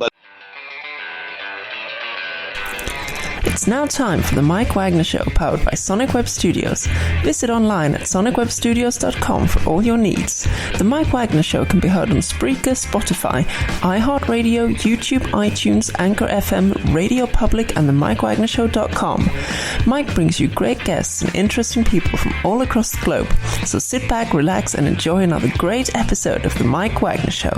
But It's now time for the Mike Wagner Show, powered by Sonic Web Studios. Visit online at sonicwebstudios.com for all your needs. The Mike Wagner Show can be heard on Spreaker, Spotify, iHeartRadio, YouTube, iTunes, Anchor FM, Radio Public, and the MikeWagnerShow.com. Mike brings you great guests and interesting people from all across the globe. So sit back, relax, and enjoy another great episode of the Mike Wagner Show.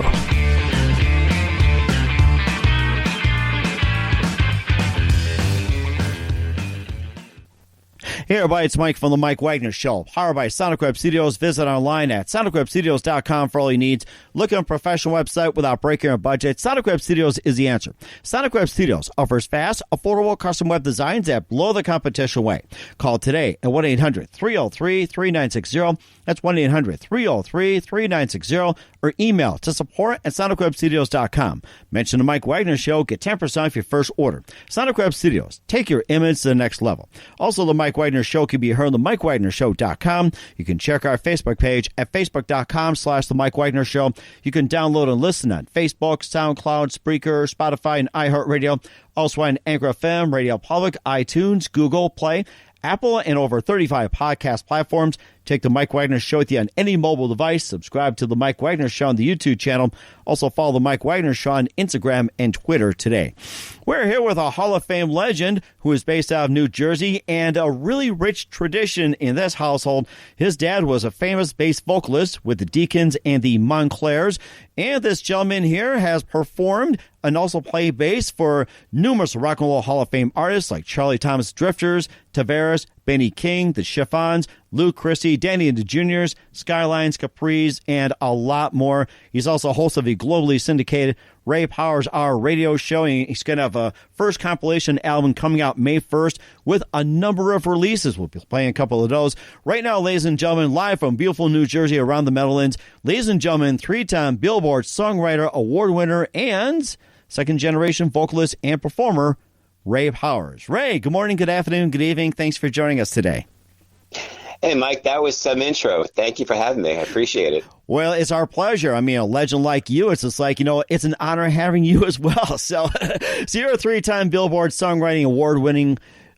Hey everybody, it's Mike from the Mike Wagner Show, powered by Sonic Web Studios. Visit online at sonicwebstudios.com for all your needs. Look at a professional website without breaking your budget. Sonic Web Studios is the answer. Sonic Web Studios offers fast, affordable custom web designs that blow the competition away. Call today at 1-800-303-3960. That's 1-800-303-3960. Or email to support@sonicwebstudios.com. Mention the Mike Wagner Show. Get 10% off your first order. Sonic Web Studios. Take your image to the next level. Also, the Mike Wagner Show can be heard on the MikeWagnerShow.com. You can check our Facebook page at facebook.com/the Mike Wagner Show. You can download and listen on Facebook, SoundCloud, Spreaker, Spotify, and iHeartRadio. Also on Anchor FM, Radio Public, iTunes, Google Play, Apple, and over 35 podcast platforms. Take the Mike Wagner Show with you on any mobile device. Subscribe to the Mike Wagner Show on the YouTube channel. Also follow the Mike Wagner Show on Instagram and Twitter today. We're here with a Hall of Fame legend who is based out of New Jersey and a really rich tradition in this household. His dad was a famous bass vocalist with the Deacons and the Montclaires. And this gentleman here has performed and also played bass for numerous Rock and Roll Hall of Fame artists like Charlie Thomas Drifters, Tavares, Benny King, the Chiffons, Lou Christie, Danny and the Juniors, Skylines, Capris, and a lot more. He's also host of the globally syndicated Ray Powers Hour radio show. He's going to have a first compilation album coming out May 1st with a number of releases. We'll be playing a couple of those. Right now, ladies and gentlemen, live from beautiful New Jersey around the Meadowlands, ladies and gentlemen, 3-time Billboard Songwriter Award winner and second-generation vocalist and performer, Ray Powers. Ray, good morning, good afternoon, good evening. Thanks for joining us today. hey, Mike, that was some intro. Thank you for having me. I appreciate it. Well, it's our pleasure. I mean, a legend like you, it's just like, it's an honor having you as well. So you're a 3-time Billboard Songwriting Award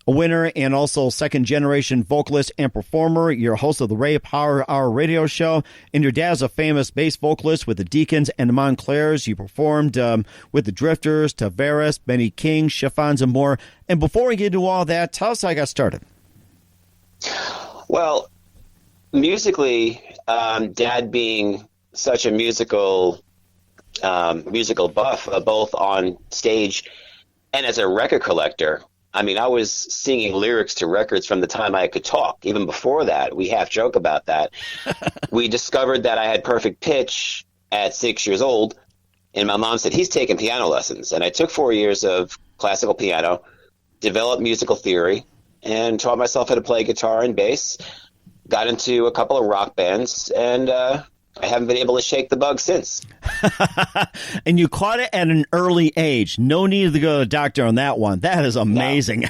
winner and also second-generation vocalist and performer. You're a host of the Ray Power Hour radio show, and your dad's a famous bass vocalist with the Deacons and the Montclaires. You performed with the Drifters, Tavares, Benny King, Chiffons, and more. And before we get into all that, tell us how you got started. Well, musically, Dad being such a musical buff, both on stage and as a record collector. I mean, I was singing lyrics to records from the time I could talk. Even before that, we half joke about that. We discovered that I had perfect pitch at 6 years old, and my mom said, he's taking piano lessons. And I took 4 years of classical piano, developed musical theory, and taught myself how to play guitar and bass, got into a couple of rock bands, and I haven't been able to shake the bug since. And you caught it at an early age. No need to go to the doctor on that one. That is amazing. No.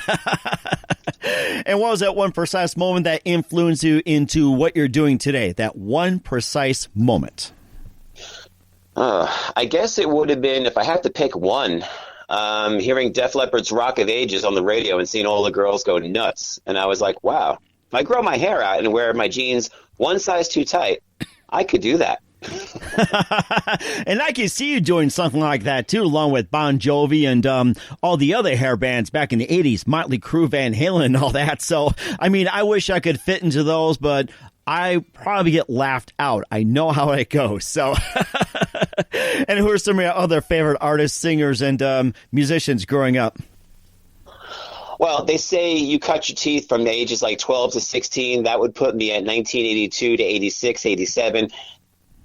And what was that one precise moment that influenced you into what you're doing today? That one precise moment? I guess it would have been, if I had to pick one, hearing Def Leppard's Rock of Ages on the radio and seeing all the girls go nuts. And I was like, wow, if I grow my hair out and wear my jeans one size too tight, I could do that. And I can see you doing something like that, too, along with Bon Jovi and all the other hair bands back in the 80s, Motley Crue, Van Halen, and all that. So, I mean, I wish I could fit into those, but I probably get laughed out. I know how it goes. So, and who are some of your other favorite artists, singers, and musicians growing up? Well, they say you cut your teeth from the ages like 12 to 16. That would put me at 1982 to 86, 87.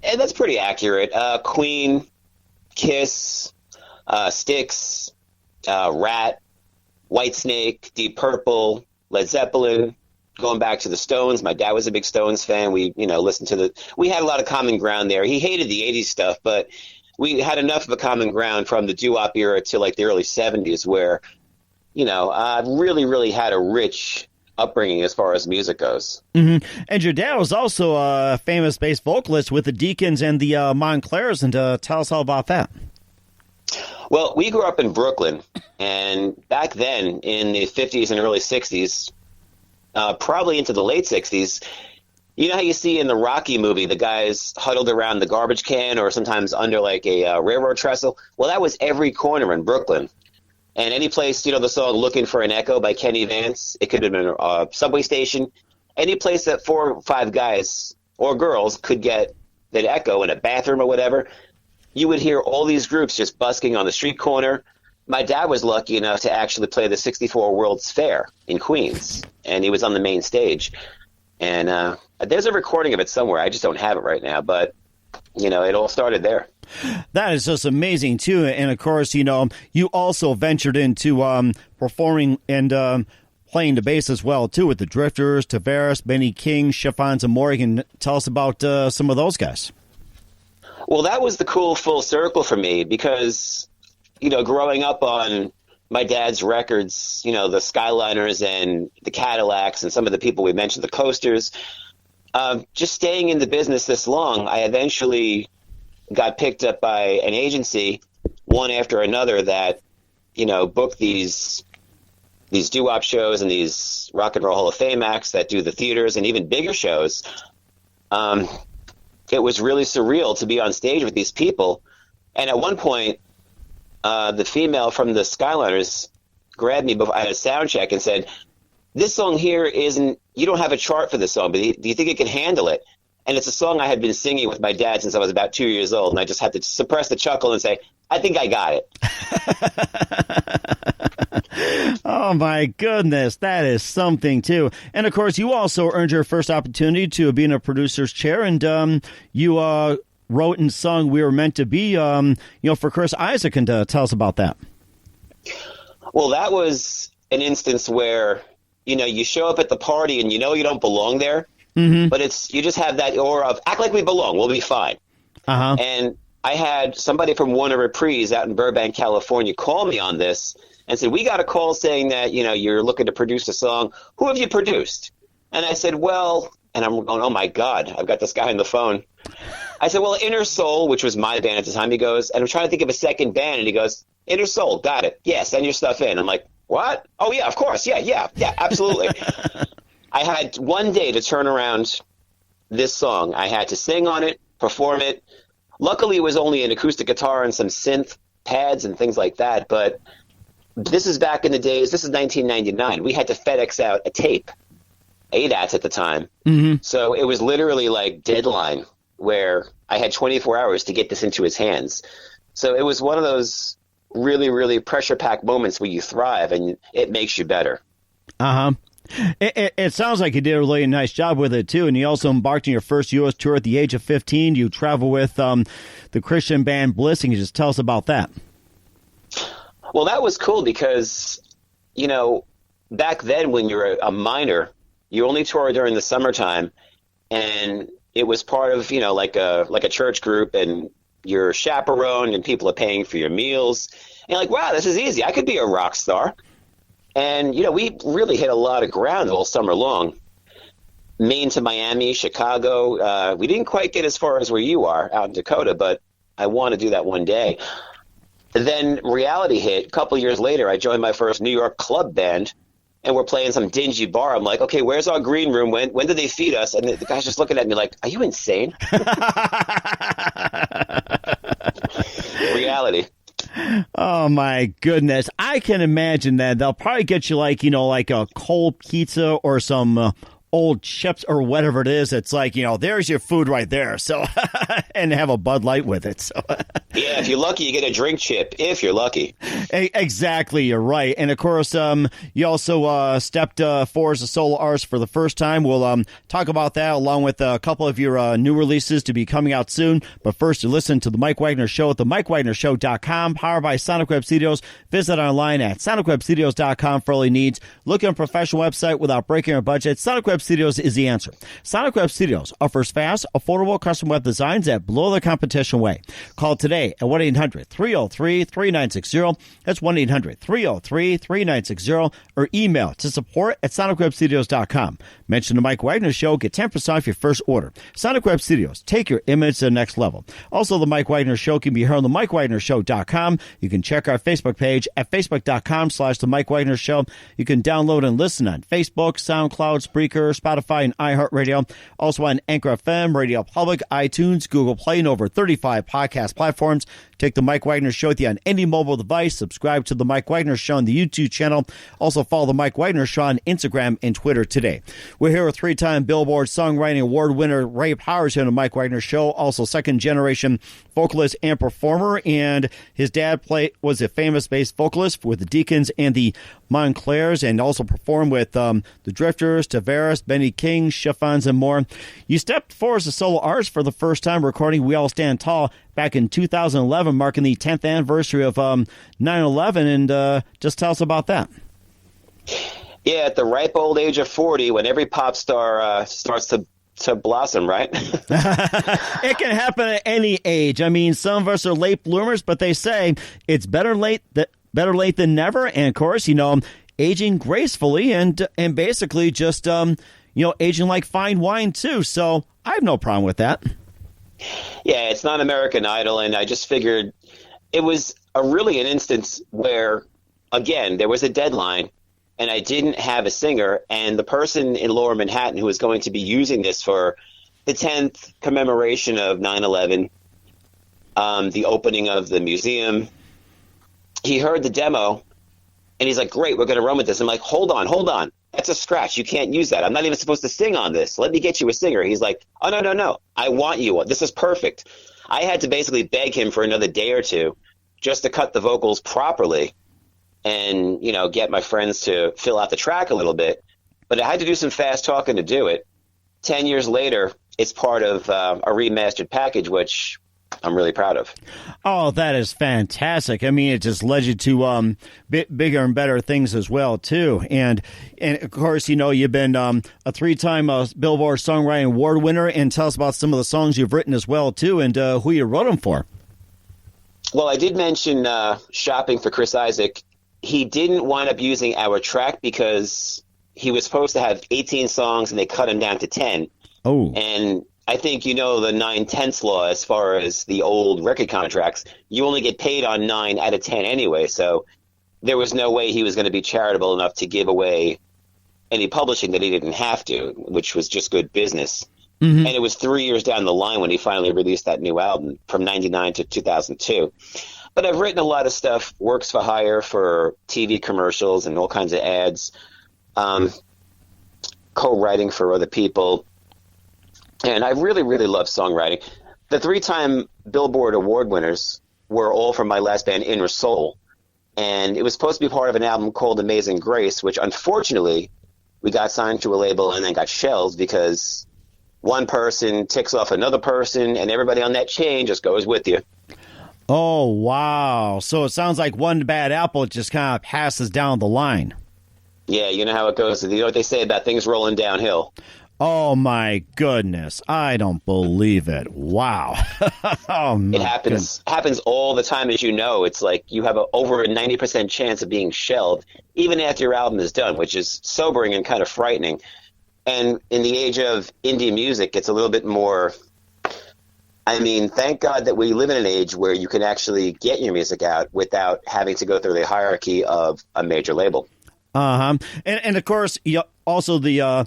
And that's pretty accurate. Queen, Kiss, Styx, Rat, Whitesnake, Deep Purple, Led Zeppelin, going back to the Stones. My dad was a big Stones fan. We, listened to we had a lot of common ground there. He hated the 80s stuff, but we had enough of a common ground from the doo-wop era to like the early 70s where, I've really, really had a rich upbringing as far as music goes. Mm-hmm. And your dad was also a famous bass vocalist with the Deacons and the Montclaires, and tell us all about that. Well, we grew up in Brooklyn, and back then in the 50s and early 60s, probably into the late 60s, you know how you see in the Rocky movie, the guys huddled around the garbage can or sometimes under like a railroad trestle? Well, that was every corner in Brooklyn. And any place, you know, the song Looking for an Echo by Kenny Vance, it could have been a subway station, any place that 4 or 5 guys or girls could get that echo in a bathroom or whatever, you would hear all these groups just busking on the street corner. My dad was lucky enough to actually play the 64 World's Fair in Queens, and he was on the main stage. And there's a recording of it somewhere. I just don't have it right now, but, you know, it all started there. That is just amazing, too. And, of course, you know, you also ventured into performing and playing the bass as well, too, with the Drifters, Tavares, Benny King, Chiffons, and more. You can tell us about some of those guys. Well, that was the cool full circle for me because, you know, growing up on my dad's records, you know, the Skyliners and the Cadillacs and some of the people we mentioned, the Coasters, just staying in the business this long, I eventually got picked up by an agency, one after another, that, you know, booked these doo-wop shows and these Rock and Roll Hall of Fame acts that do the theaters and even bigger shows. It was really surreal to be on stage with these people. And at one point, the female from the Skyliners grabbed me before I had a sound check and said, "This song here you don't have a chart for this song, but do you think it can handle it?" And it's a song I had been singing with my dad since I was about 2 years old. And I just had to suppress the chuckle and say, "I think I got it." Oh, my goodness. That is something, too. And, of course, you also earned your first opportunity to be in a producer's chair. And you wrote and sung We Were Meant to Be, for Chris Isaak. And tell us about that. Well, that was an instance where, you know, you show up at the party and you know you don't belong there. Mm-hmm. But you just have that aura of act like we belong. We'll be fine. Uh-huh. And I had somebody from Warner Reprise out in Burbank, California, call me on this and said, "We got a call saying that, you know, you're looking to produce a song. Who have you produced?" And I said, "Well," and I'm going, "Oh my God, I've got this guy on the phone." I said, "Well, Inner Soul," which was my band at the time. He goes, and I'm trying to think of a second band, and he goes, "Inner Soul, got it. Yeah, send your stuff in." I'm like, "What? Oh yeah, of course. Yeah, absolutely." I had one day to turn around this song. I had to sing on it, perform it. Luckily, it was only an acoustic guitar and some synth pads and things like that. But this is back in the days. This is 1999. We had to FedEx out a tape, ADATs at the time. Mm-hmm. So it was literally like deadline where I had 24 hours to get this into his hands. So it was one of those really, really pressure-packed moments where you thrive and it makes you better. Uh-huh. It sounds like you did a really nice job with it, too. And you also embarked on your first U.S. tour at the age of 15. You travel with the Christian band Bliss. And you just tell us about that. Well, that was cool because, you know, back then when you're a minor, you only tour during the summertime. And it was part of, you know, like a church group, and you're chaperoned and people are paying for your meals. And you're like, wow, this is easy. I could be a rock star. And, you know, we really hit a lot of ground all summer long. Maine to Miami, Chicago. We didn't quite get as far as where you are out in Dakota, but I want to do that one day. Then reality hit. A couple years later, I joined my first New York club band, and we're playing some dingy bar. I'm like, okay, where's our green room? When did they feed us? And the guy's just looking at me like, are you insane? Reality. Oh, my goodness. I can imagine that. They'll probably get you like a cold pizza or some old chips or whatever it is. It's like, there's your food right there. So, and have a Bud Light with it. So, yeah, if you're lucky, you get a drink chip, if you're lucky. Exactly. You're right. And of course, you also stepped forward as a solo artist for the first time. We'll talk about that along with a couple of your new releases to be coming out soon. But first, you listen to The Mike Wagner Show at themikewagnershow.com, powered by Sonic Web Studios. Visit online at sonicwebstudios.com for all your needs. Look at a professional website without breaking our budget. Sonic Web Studios is the answer. Sonic Web Studios offers fast, affordable custom web designs that at Below the Competition Way. Call today at 1-800-303-3960. That's 1-800-303-3960. Or email to support@sonicwebstudios.com. Mention the Mike Wagner Show. Get 10% off your first order. Sonic Web Studios. Take your image to the next level. Also, the Mike Wagner Show can be heard on the MikeWagnerShow.com. You can check our Facebook page at Facebook.com/The Mike Wagner Show. You can download and listen on Facebook, SoundCloud, Spreaker, Spotify, and iHeartRadio. Also on Anchor FM, Radio Public, iTunes, Google Play, and over 35 podcast platforms. Take the Mike Wagner Show with you on any mobile device. Subscribe to the Mike Wagner Show on the YouTube channel. Also follow the Mike Wagner Show on Instagram and Twitter today. We're here with 3-time Billboard Songwriting Award winner Ray Powers here on the Mike Wagner Show. Also second-generation vocalist and performer. And his dad was a famous bass vocalist with the Deacons and the Montclaires, and also performed with the Drifters, Tavares, Benny King, Chiffons, and more. You stepped forward as a solo artist for the first time, recording We All Stand Tall back in 2011, marking the 10th anniversary of 9/11, and just tell us about that. Yeah, at the ripe old age of 40, when every pop star starts to blossom, right? It can happen at any age. I mean, some of us are late bloomers, but they say it's better late than never. And of course, aging gracefully and basically just aging like fine wine too. So I have no problem with that. Yeah, it's not American Idol, and I just figured it was an instance where, again, there was a deadline, and I didn't have a singer, and the person in Lower Manhattan who was going to be using this for the 10th commemoration of 9/11, the opening of the museum, he heard the demo, and he's like, great, we're going to run with this. I'm like, hold on. That's a scratch. You can't use that. I'm not even supposed to sing on this. Let me get you a singer. He's like, oh, no. I want you. This is perfect. I had to basically beg him for another day or two just to cut the vocals properly and, get my friends to fill out the track a little bit. But I had to do some fast talking to do it. 10 years later, it's part of a remastered package, which I'm really proud of. Oh, that is fantastic. I mean, it just led you to bigger and better things as well, too. And of course, you've been a 3-time Billboard Songwriting Award winner. And tell us about some of the songs you've written as well, too, and who you wrote them for. Well, I did mention Shopping for Chris Isaak. He didn't wind up using our track because he was supposed to have 18 songs, and they cut him down to 10. Oh. And I think the 9/10 law as far as the old record contracts. You only get paid on 9 out of 10 anyway, so there was no way he was going to be charitable enough to give away any publishing that he didn't have to, which was just good business. Mm-hmm. And it was 3 years down the line when he finally released that new album from 99 to 2002. But I've written a lot of stuff, works for hire for TV commercials and all kinds of ads, co-writing for other people. And I really, really love songwriting. The 3-time Billboard Award winners were all from my last band, Inner Soul. And it was supposed to be part of an album called Amazing Grace, which unfortunately we got signed to a label and then got shelved because one person ticks off another person and everybody on that chain just goes with you. Oh, wow. So it sounds like one bad apple just kind of passes down the line. Yeah, you know how it goes. You know what they say about things rolling downhill. Oh, my goodness. I don't believe it. Wow. It happens all the time, as you know. It's like you have over a 90% chance of being shelved, even after your album is done, which is sobering and kind of frightening. And in the age of indie music, it's a little bit more... I mean, thank God that we live in an age where you can actually get your music out without having to go through the hierarchy of a major label. Uh-huh. And of course, also the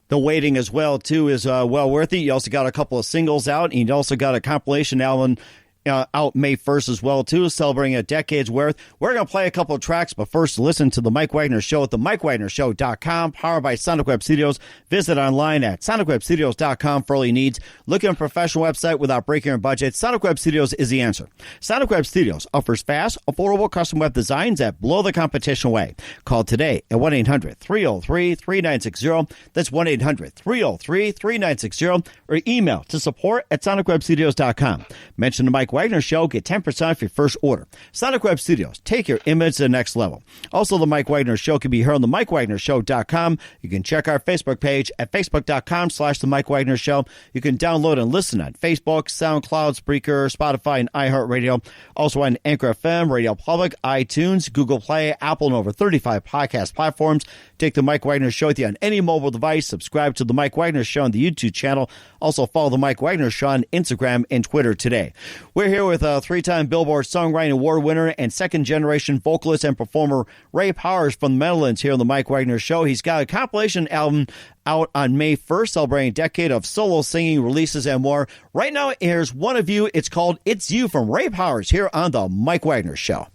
waiting as well, too, is well worth it. You also got a couple of singles out, and you also got a compilation album out May 1st as well, too, celebrating a decade's worth. We're going to play a couple of tracks, but first listen to The Mike Wagner Show at themikewagnershow.com, powered by Sonic Web Studios. Visit online at sonicwebstudios.com for all your needs. Look at a professional website without breaking your budget. Sonic Web Studios is the answer. Sonic Web Studios offers fast, affordable custom web designs that blow the competition away. Call today at 1-800-303-3960. That's 1-800-303-3960, or email to support@sonicwebstudios.com. Mention the Mike Wagner Show, get 10% off your first order. Sonic Web Studios, take your image to the next level. Also, The Mike Wagner Show can be heard on the MikeWagnerShow.com. You can check our Facebook page at Facebook.com/The Mike Wagner Show. You can download and listen on Facebook, SoundCloud, Spreaker, Spotify, and iHeartRadio. Also on Anchor FM, Radio Public, iTunes, Google Play, Apple, and over 35 podcast platforms. Take The Mike Wagner Show with you on any mobile device. Subscribe to The Mike Wagner Show on the YouTube channel. Also follow The Mike Wagner Show on Instagram and Twitter today. We're here with a three-time Billboard Songwriting Award winner and second-generation vocalist and performer Ray Powers from the Netherlands here on The Mike Wagner Show. He's got a compilation album out on May 1st, celebrating a decade of solo singing, releases, and more. Right now, here's one of you. It's called It's You from Ray Powers here on The Mike Wagner Show.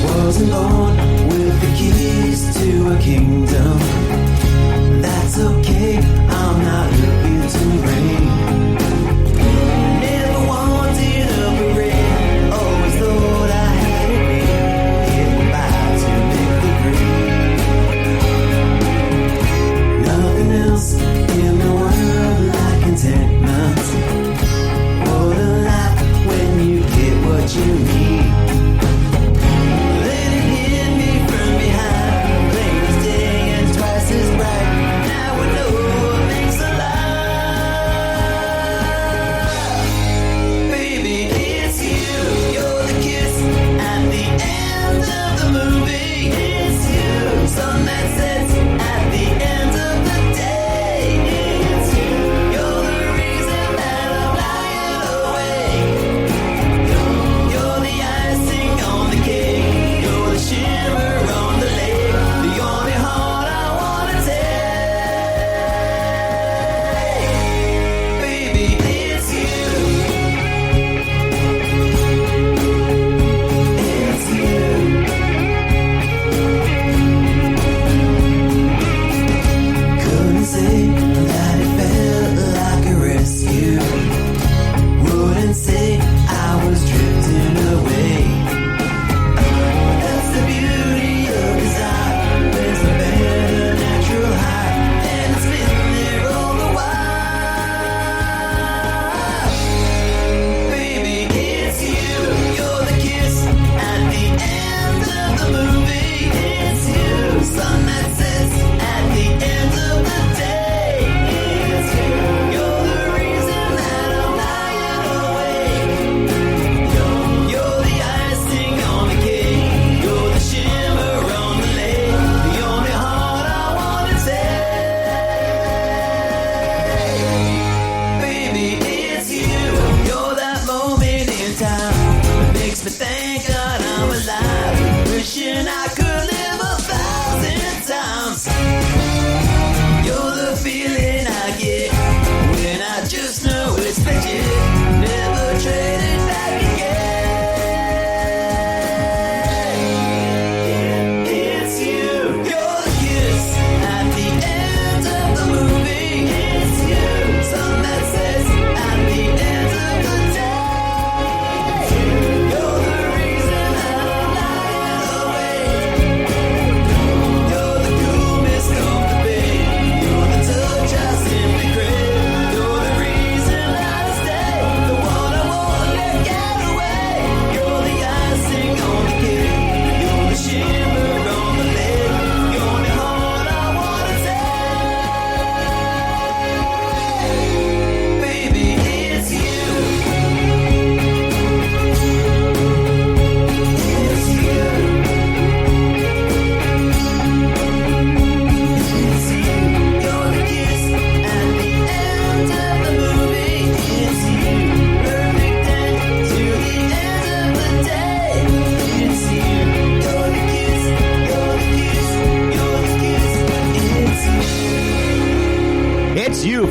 Wasn't born with the keys to a kingdom. That's okay, I'm not looking to reign. Never wanted a parade, always thought I had it made. Getting by to make the grade. Nothing else in the world like contentment. What a life when you get what you need.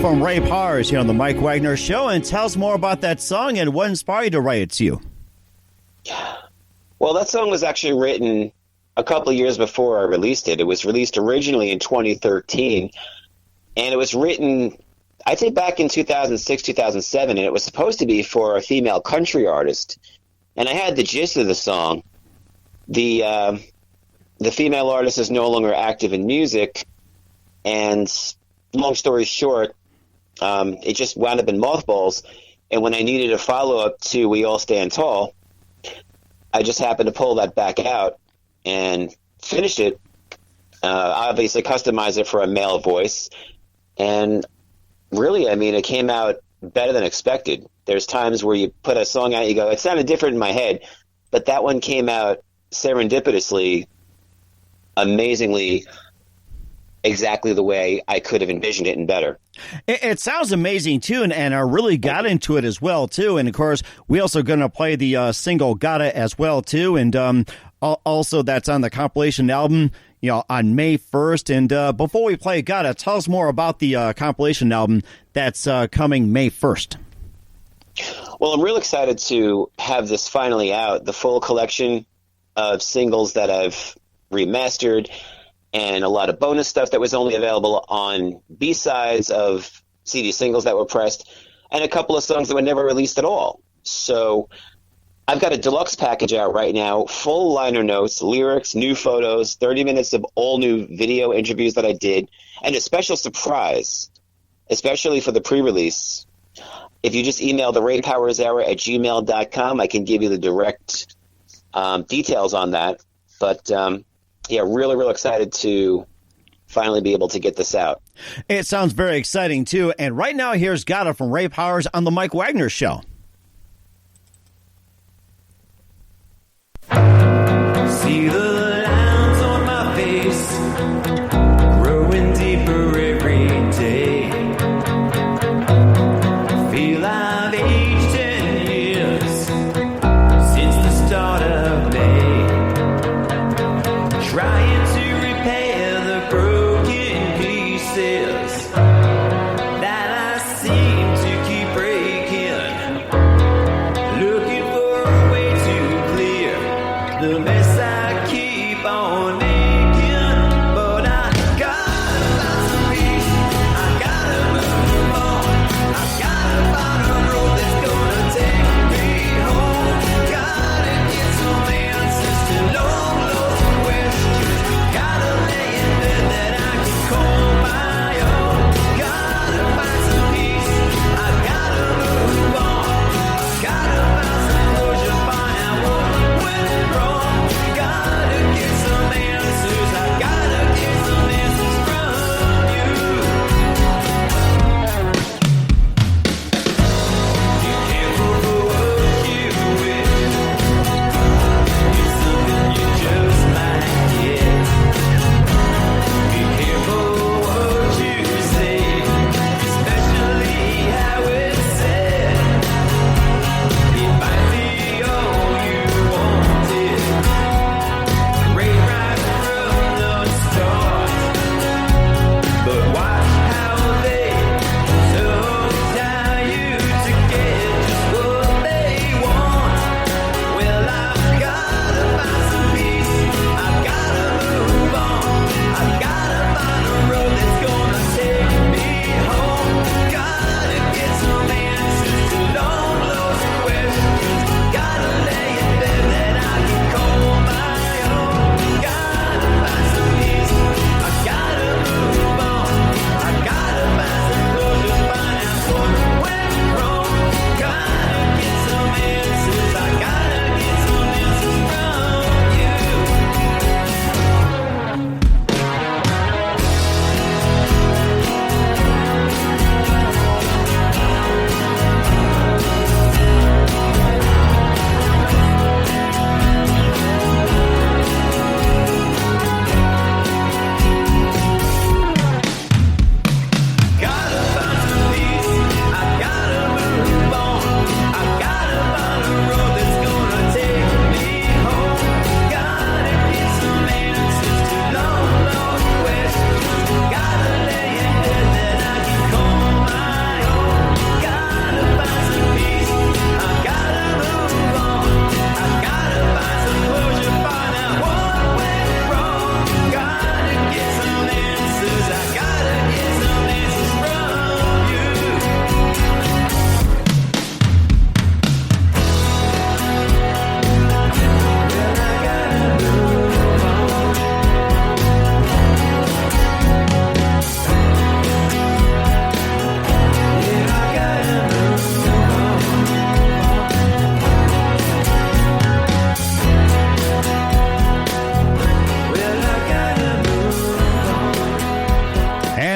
From Ray Powers here on the Mike Wagner Show, and tell us more about that song and what inspired you to write It's You. Well, that song was actually written a couple of years before I released it. It was released originally in 2013, and it was written, I'd say, back in 2006, 2007, and it was supposed to be for a female country artist. And I had the gist of the song, the female artist is no longer active in music, and long story short, it just wound up in mothballs. And when I needed a follow-up to We All Stand Tall, I just happened to pull that back out and finished it. Obviously customized it for a male voice. And really, I mean, it came out better than expected. There's times where you put a song out, you go, it sounded different in my head, but that one came out serendipitously, amazingly, exactly the way I could have envisioned it and better. It sounds amazing, too, and I really got into it as well, too. And, of course, we also going to play the single Gotta as well, too. And also that's on the compilation album, you know, on May 1st. And before we play Gotta, tell us more about the compilation album that's coming May 1st. Well, I'm real excited to have this finally out, the full collection of singles that I've remastered, and a lot of bonus stuff that was only available on B-sides of CD singles that were pressed, and a couple of songs that were never released at all. So I've got a deluxe package out right now, full liner notes, lyrics, new photos, 30 minutes of all new video interviews that I did, and a special surprise, especially for the pre-release. If you just email the raypowershour@gmail.com, I can give you the direct details on that. But yeah, really, real excited to finally be able to get this out. It sounds very exciting, too. And right now, here's Gotta from Ray Powers on The Mike Wagner Show. See the lines on my face growing deeper every day. Feel I've aged 10 years since the start of May. Trying to repair the broken pieces that I seem to keep breaking. Looking for a way to clear the mess I keep on making. But I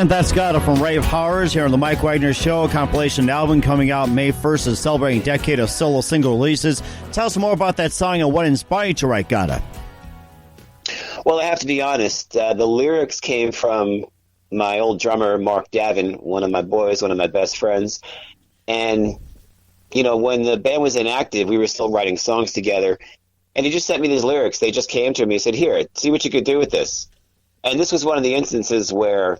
And that's got it from Ray Powers here on the Mike Wagner Show. A compilation album coming out May 1st is celebrating a decade of solo single releases. Tell us more about that song and what inspired you to write Gotta. Well, I have to be honest. The lyrics came from my old drummer, Mark Davin, one of my boys, one of my best friends. And, you know, when the band was inactive, we were still writing songs together. And he just sent me these lyrics. They just came to me. He said, here, see what you could do with this. And this was one of the instances where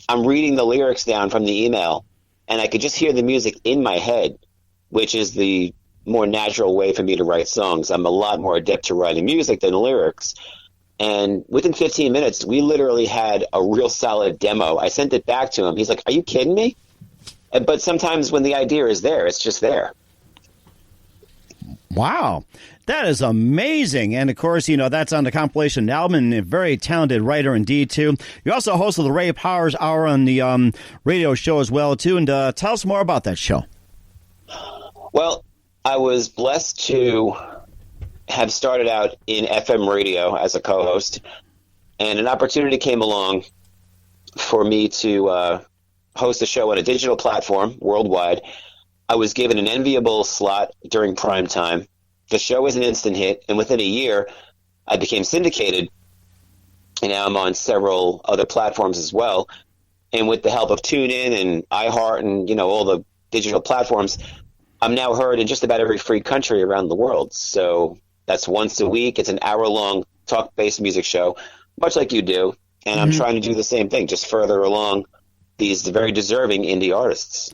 I'm reading the lyrics down from the email, and I could just hear the music in my head, which is the more natural way for me to write songs. I'm a lot more adept to writing music than lyrics. And within 15 minutes, we literally had a real solid demo. I sent it back to him. He's like, are you kidding me? But sometimes when the idea is there, it's just there. Wow. That is amazing. And, of course, you know, that's on the compilation album, and a very talented writer indeed, too. You also hosted the Ray Powers Hour on the radio show as well, too. And tell us more about that show. Well, I was blessed to have started out in FM radio as a co-host, and an opportunity came along for me to host a show on a digital platform worldwide. I was given an enviable slot during prime time. The show was an instant hit, and within a year, I became syndicated, and now I'm on several other platforms as well. And with the help of TuneIn and iHeart and, you know, all the digital platforms, I'm now heard in just about every free country around the world. So that's once a week. It's an hour-long talk-based music show, much like you do. And I'm trying to do the same thing, just further along these very deserving indie artists.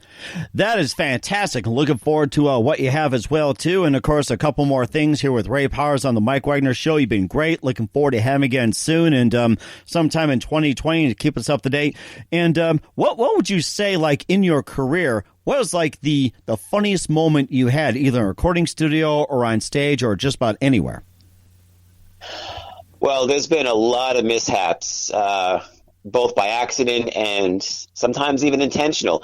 That is fantastic. Looking forward to what you have as well, too. And, of course, a couple more things here with Ray Powers on the Mike Wagner Show. You've been great. Looking forward to having again soon and sometime in 2020 to keep us up to date. And what would you say, like, in your career, what was, like, the funniest moment you had, either in a recording studio or on stage or just about anywhere? Well, there's been a lot of mishaps, both by accident and sometimes even intentional.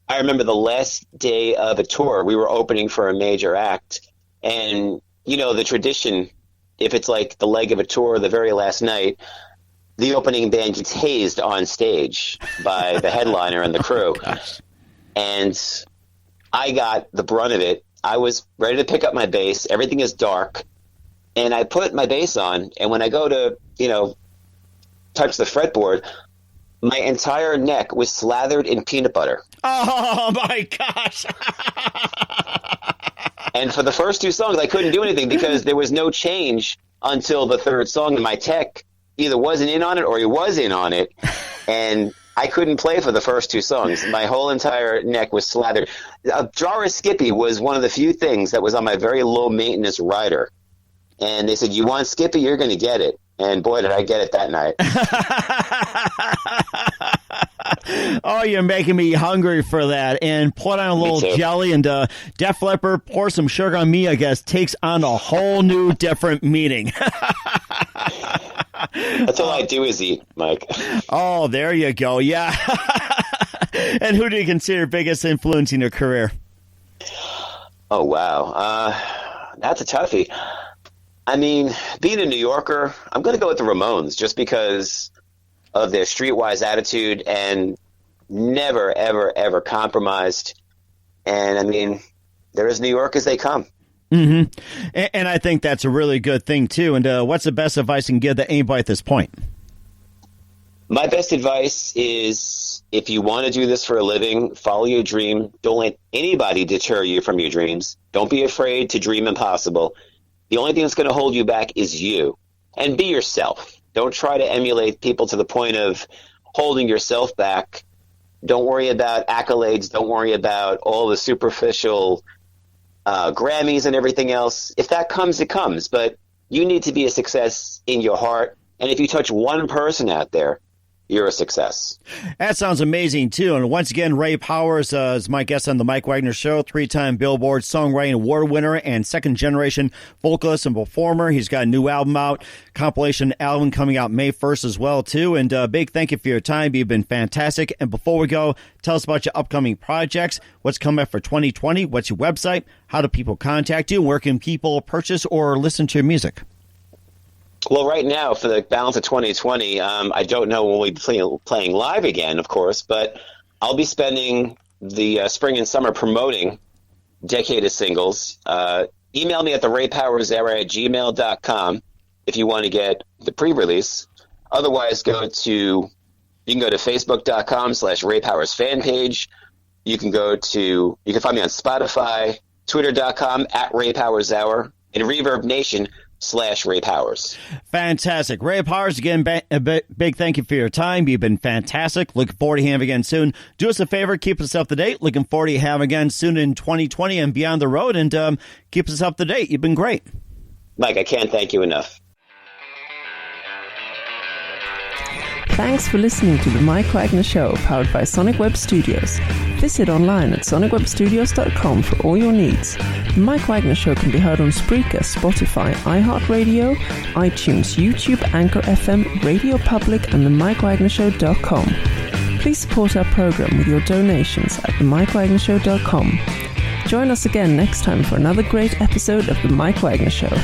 I remember the last day of a tour, we were opening for a major act. And, you know, the tradition, if it's like the leg of a tour, the very last night, the opening band gets hazed on stage by the headliner and the crew. And I got the brunt of it. I was ready to pick up my bass. Everything is dark. And I put my bass on. And when I go to, you know, touch the fretboard, my entire neck was slathered in peanut butter. Oh, my gosh. And for the first two songs, I couldn't do anything because there was no change until the third song. And my tech either wasn't in on it or he was in on it. And I couldn't play for the first two songs. My whole entire neck was slathered. A jar of Skippy was one of the few things that was on my very low-maintenance rider. And they said, you want Skippy? You're going to get it. And boy, did I get it that night. Oh, you're making me hungry for that. And put on a little jelly and Def Leppard, pour some sugar on me, I guess, takes on a whole new different meaning. That's all I do is eat, Mike. Oh, there you go. Yeah. And who do you consider your biggest influence in your career? Oh, wow. That's a toughie. I mean, being a New Yorker, I'm going to go with the Ramones just because of their streetwise attitude and never, ever, ever compromised. And, I mean, they're as New York as they come. Mm-hmm. And I think that's a really good thing, too. And what's the best advice you can give to anybody at this point? My best advice is if you want to do this for a living, follow your dream. Don't let anybody deter you from your dreams. Don't be afraid to dream impossible. The only thing that's going to hold you back is you. And be yourself. Don't try to emulate people to the point of holding yourself back. Don't worry about accolades. Don't worry about all the superficial Grammys and everything else. If that comes, it comes. But you need to be a success in your heart. And if you touch one person out there, you're a success. That sounds amazing, too. And once again, Ray Powers is my guest on the Mike Wagner Show, 3-time Billboard Songwriting Award winner and second-generation vocalist and performer. He's got a new album out, compilation album coming out May 1st as well, too. And big thank you for your time. You've been fantastic. And before we go, tell us about your upcoming projects, what's coming up for 2020, what's your website, how do people contact you, where can people purchase or listen to your music? Well, right now, for the balance of 2020, I don't know when we'll be playing live again, of course, but I'll be spending the spring and summer promoting Decade of Singles. Email me at theraypowersera@gmail.com if you want to get the pre-release. Otherwise, you can go to facebook.com/RayPowers fan page. You can find me on Spotify, twitter.com @RayPowersHour, and Reverb Nation /Ray Powers. Fantastic. Ray Powers, again, a big thank you for your time. You've been fantastic. Looking forward to having you again soon. Do us a favor, keep us up to date. Looking forward to having again soon in 2020 and beyond the road, and keep us up to date. You've been great. Mike, I can't thank you enough. Thanks for listening to The Mike Wagner Show, powered by Sonic Web Studios. Visit online at sonicwebstudios.com for all your needs. The Mike Wagner Show can be heard on Spreaker, Spotify, iHeartRadio, iTunes, YouTube, Anchor FM, Radio Public, and themikewagnershow.com. Please support our program with your donations at themikewagnershow.com. Join us again next time for another great episode of The Mike Wagner Show.